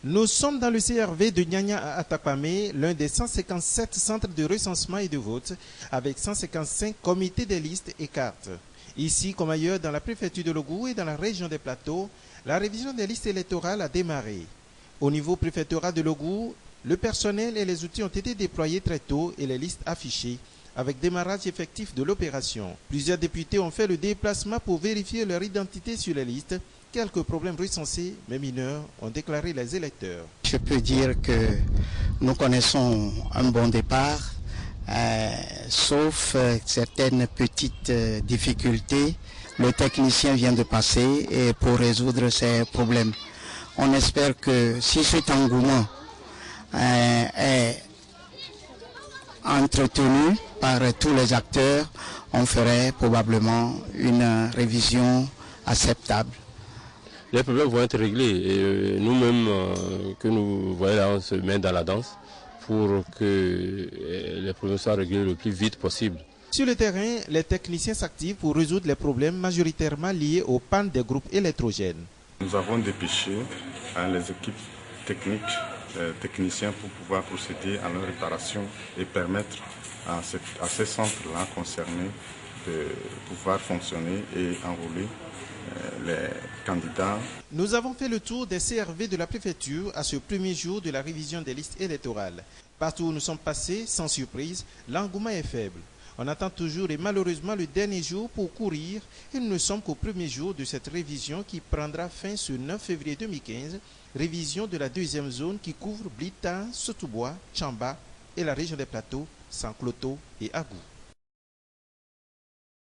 Nous sommes dans le CRV de Nyanya à Atapamé, l'un des 157 centres de recensement et de vote, avec 155 comités des listes et cartes. Ici, comme ailleurs dans la préfecture de Logou et dans la région des Plateaux, la révision des listes électorales a démarré. Au niveau préfectoral de Logou, le personnel et les outils ont été déployés très tôt et les listes affichées, avec démarrage effectif de l'opération. Plusieurs députés ont fait le déplacement pour vérifier leur identité sur les listes. Quelques problèmes recensés, mais mineurs, ont déclaré les électeurs. Je peux dire que nous connaissons un bon départ, sauf certaines petites difficultés. Le technicien vient de passer et pour résoudre ces problèmes. On espère que si cet engouement est entretenu par tous les acteurs, on ferait probablement une révision acceptable. Les problèmes vont être réglés et nous-mêmes que nous voyons là, on se met dans la danse pour que les problèmes soient réglés le plus vite possible. Sur le terrain, les techniciens s'activent pour résoudre les problèmes majoritairement liés aux pannes des groupes électrogènes. Nous avons dépêché les équipes techniques, techniciens pour pouvoir procéder à leur réparation et permettre à ces centres-là concernés de pouvoir fonctionner et enrôler les candidats. Nous avons fait le tour des CRV de la préfecture à ce premier jour de la révision des listes électorales. Partout où nous sommes passés, sans surprise, l'engouement est faible. On attend toujours et malheureusement le dernier jour pour courir et nous ne sommes qu'au premier jour de cette révision qui prendra fin ce 9 février 2015, révision de la deuxième zone qui couvre Blita, Sotoubois, Tchamba et la région des Plateaux, Sankloto et Agou.